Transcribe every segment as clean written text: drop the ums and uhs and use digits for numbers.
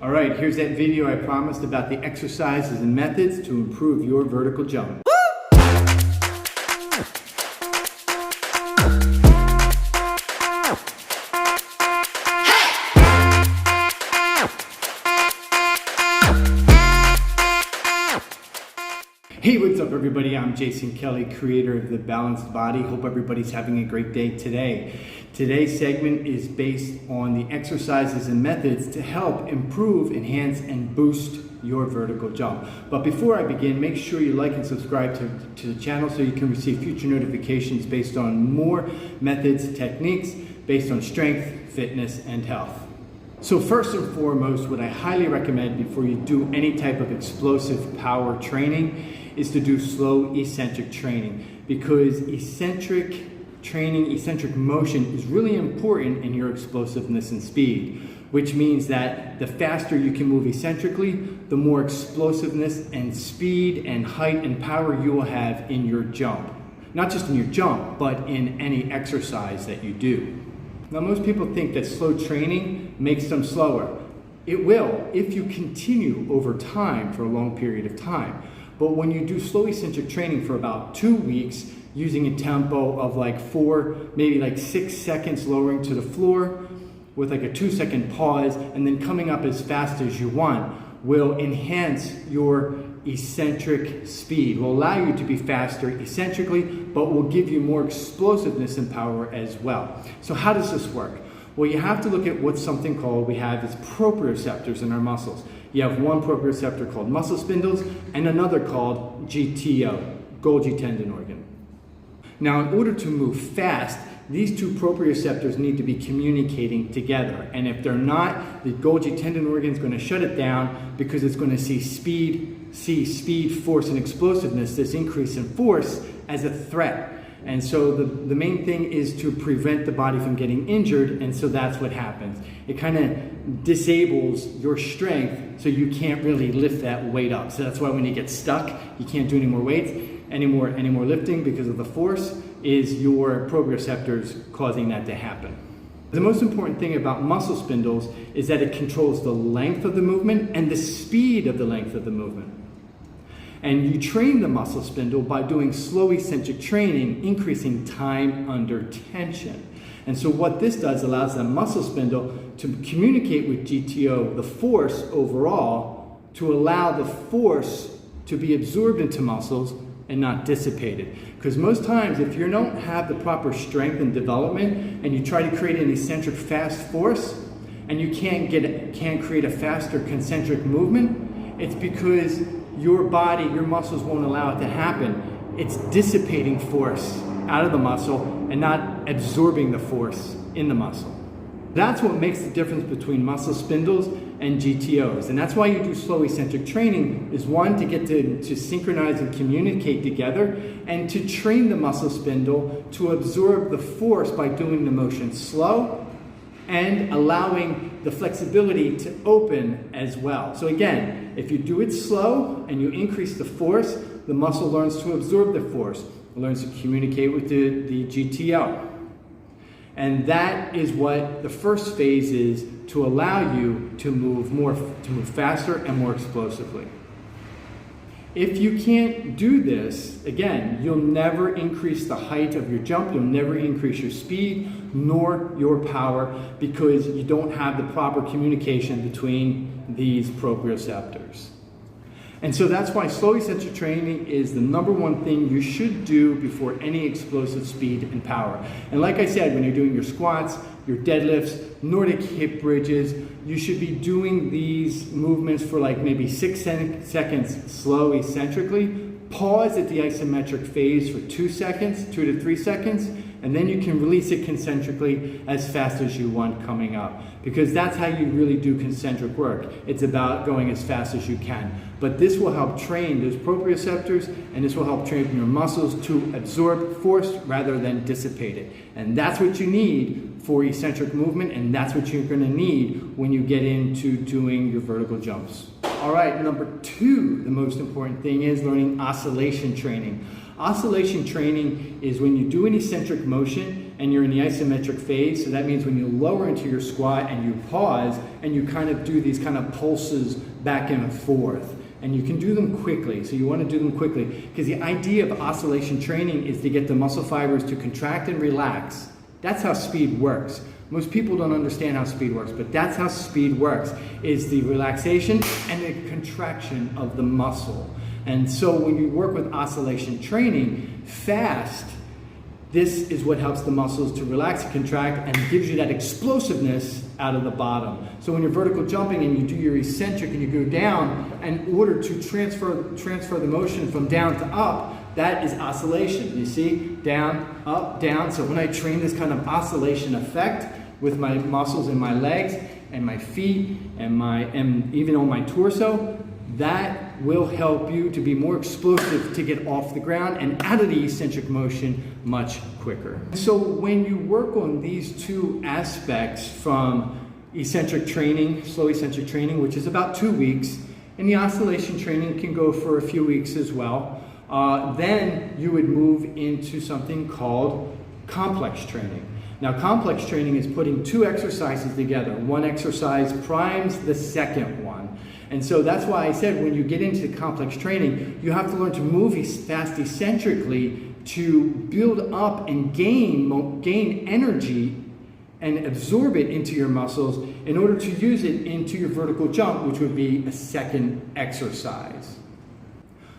All right, here's that video I promised about the exercises and methods to improve your vertical jump. Hey, what's up everybody? I'm Jason Kelly, creator of The Balanced Body. Hope everybody's having a great day today. Today's segment is based on the exercises and methods to help improve, enhance, and boost your vertical jump. But before I begin, make sure you like and subscribe to the channel so you can receive future notifications based on more methods, techniques, based on strength, fitness, and health. So first and foremost, what I highly recommend before you do any type of explosive power training is to do slow eccentric training, because eccentric training, eccentric motion is really important in your explosiveness and speed, which means that the faster you can move eccentrically, the more explosiveness and speed and height and power you will have in your jump. Not just in your jump, but in any exercise that you do. Now, most people think that slow training makes them slower. It will if you continue over time for a long period of time. But when you do slow eccentric training for about 2 weeks, using a tempo of like 4, maybe like 6 seconds lowering to the floor with like a 2-second pause and then coming up as fast as you want, will enhance your eccentric speed, will allow you to be faster eccentrically, but will give you more explosiveness and power as well. So how does this work? Well, you have to look at what something called, we have is proprioceptors in our muscles. You have one proprioceptor called muscle spindles and another called GTO, Golgi tendon organ. Now, in order to move fast, these two proprioceptors need to be communicating together. And if they're not, the Golgi tendon organ is going to shut it down because it's going to see speed, force, and explosiveness, this increase in force, as a threat. And so the main thing is to prevent the body from getting injured, and so that's what happens. It kind of disables your strength, so you can't really lift that weight up. So that's why when you get stuck, you can't do any more weights, any more lifting, because of the force is your proprioceptors causing that to happen. The most important thing about muscle spindles is that it controls the length of the movement and the speed of the length of the movement. And you train the muscle spindle by doing slow eccentric training, increasing time under tension. And so what this does allows the muscle spindle to communicate with GTO, the force overall, to allow the force to be absorbed into muscles and not dissipated. Because most times, if you don't have the proper strength and development, and you try to create an eccentric fast force, and you can't create a faster concentric movement, it's because your body, your muscles won't allow it to happen. It's dissipating force out of the muscle and not absorbing the force in the muscle. That's what makes the difference between muscle spindles and GTOs. And that's why you do slow eccentric training, is one, to get to synchronize and communicate together, and to train the muscle spindle to absorb the force by doing the motion slow and allowing the flexibility to open as well. So again, if you do it slow and you increase the force, the muscle learns to absorb the force. It learns to communicate with the GTO. And that is what the first phase is, to allow you to move faster and more explosively. If you can't do this, again, you'll never increase the height of your jump, you'll never increase your speed, nor your power, because you don't have the proper communication between these proprioceptors. And so that's why slow eccentric training is the #1 thing you should do before any explosive speed and power. And like I said, when you're doing your squats, your deadlifts, Nordic hip bridges, you should be doing these movements for like maybe 6 seconds slow eccentrically, pause at the isometric phase for 2 seconds, 2 to 3 seconds, and then you can release it concentrically as fast as you want coming up. Because that's how you really do concentric work. It's about going as fast as you can. But this will help train those proprioceptors, and this will help train your muscles to absorb force rather than dissipate it. And that's what you need for eccentric movement, and that's what you're going to need when you get into doing your vertical jumps. All right, #2, the most important thing is learning oscillation training. Oscillation training is when you do an eccentric motion and you're in the isometric phase. So that means when you lower into your squat and you pause and you kind of do these kind of pulses back and forth. And you can do them quickly, so you want to do them quickly, because the idea of oscillation training is to get the muscle fibers to contract and relax. That's how speed works. Most people don't understand how speed works, but that's how speed works, is the relaxation and the contraction of the muscle. And so when you work with oscillation training fast, this is what helps the muscles to relax and contract and gives you that explosiveness out of the bottom. So when you're vertical jumping and you do your eccentric and you go down, in order to transfer the motion from down to up, that is oscillation. You see? Down, up, down. So when I train this kind of oscillation effect with my muscles in my legs and my feet and even on my torso, that will help you to be more explosive to get off the ground and out of the eccentric motion much quicker. So when you work on these two aspects, from eccentric training, slow eccentric training, which is about 2 weeks, and the oscillation training can go for a few weeks as well, then you would move into something called complex training. Now, complex training is putting two exercises together. One exercise primes the second one. And so that's why I said when you get into complex training, you have to learn to move fast eccentrically to build up and gain energy and absorb it into your muscles in order to use it into your vertical jump, which would be a second exercise.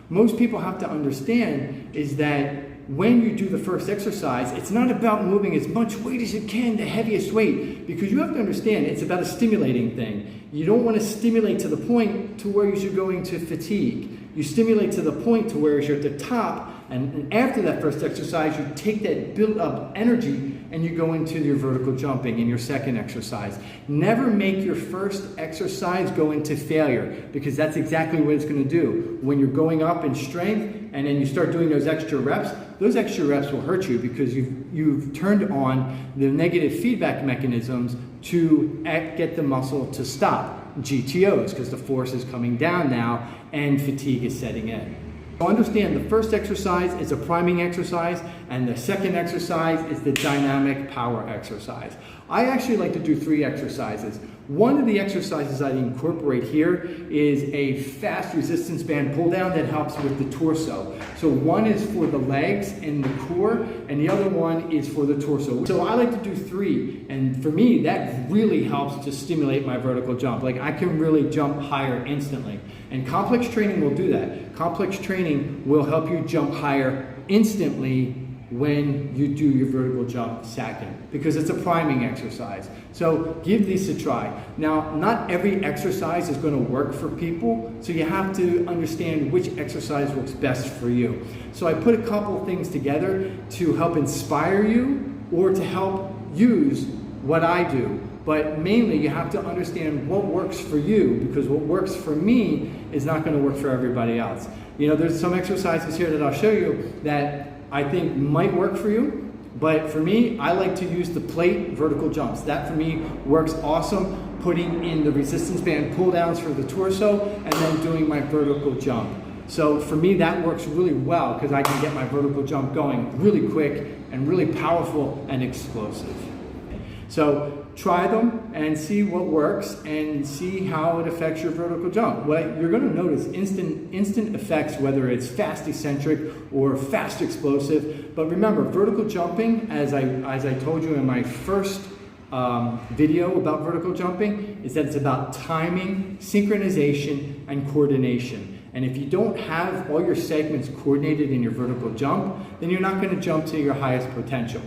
Most people have to understand is that when you do the first exercise, it's not about moving as much weight as you can, the heaviest weight, because you have to understand it's about a stimulating thing. You don't want to stimulate to the point to where you're going to fatigue. You stimulate to the point to where you're at the top, and after that first exercise, you take that built up energy and you go into your vertical jumping in your second exercise. Never make your first exercise go into failure, because that's exactly what it's going to do. When you're going up in strength and then you start doing those extra reps will hurt you, because you've turned on the negative feedback mechanisms to get the muscle to stop, GTOs, because the force is coming down now and fatigue is setting in. So understand, the first exercise is a priming exercise, and the second exercise is the dynamic power exercise. I actually like to do 3 exercises. One of the exercises I incorporate here is a fast resistance band pull down that helps with the torso. So one is for the legs and the core, and the other one is for the torso. So I like to do 3, and for me that really helps to stimulate my vertical jump. Like, I can really jump higher instantly. And complex training will do that. Complex training will help you jump higher instantly when you do your vertical jump second, because it's a priming exercise. So give these a try. Now, not every exercise is going to work for people, so you have to understand which exercise works best for you. So I put a couple things together to help inspire you or to help use what I do. But mainly you have to understand what works for you, because what works for me is not going to work for everybody else. You know, there's some exercises here that I'll show you that I think might work for you, but for me, I like to use the plate vertical jumps. That for me works awesome, putting in the resistance band pull downs for the torso and then doing my vertical jump. So for me, that works really well, because I can get my vertical jump going really quick and really powerful and explosive. So try them and see what works and see how it affects your vertical jump. What you're going to notice instant effects, whether it's fast eccentric or fast explosive. But remember, vertical jumping, as I told you in my first video about vertical jumping, is that it's about timing, synchronization, and coordination. And if you don't have all your segments coordinated in your vertical jump, then you're not going to jump to your highest potential.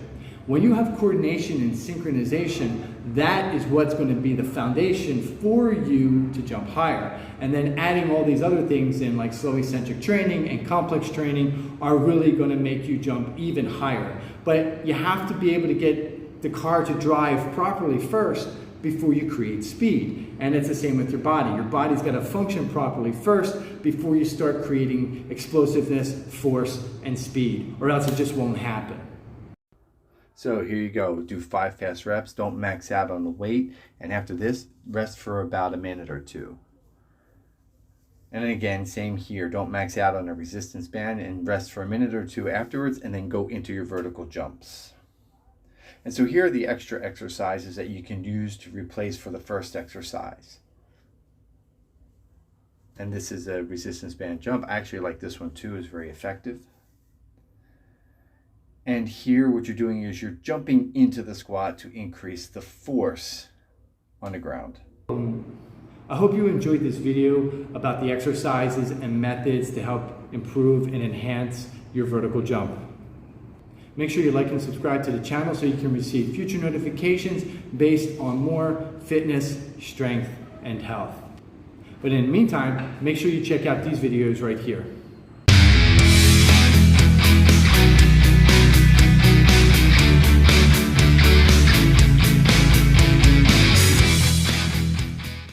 When you have coordination and synchronization, that is what's going to be the foundation for you to jump higher. And then adding all these other things in, like slow eccentric training and complex training, are really going to make you jump even higher. But you have to be able to get the car to drive properly first before you create speed. And it's the same with your body. Your body's got to function properly first before you start creating explosiveness, force, and speed, or else it just won't happen. So here you go, do 5 fast reps, don't max out on the weight, and after this, rest for about a minute or 2. And then again, same here, don't max out on a resistance band and rest for a minute or 2 afterwards, and then go into your vertical jumps. And so here are the extra exercises that you can use to replace for the first exercise. And this is a resistance band jump. I actually like this one too, it's very effective. And here what you're doing is you're jumping into the squat to increase the force on the ground. I hope you enjoyed this video about the exercises and methods to help improve and enhance your vertical jump. Make sure you like and subscribe to the channel so you can receive future notifications based on more fitness, strength, and health. But in the meantime, make sure you check out these videos right here.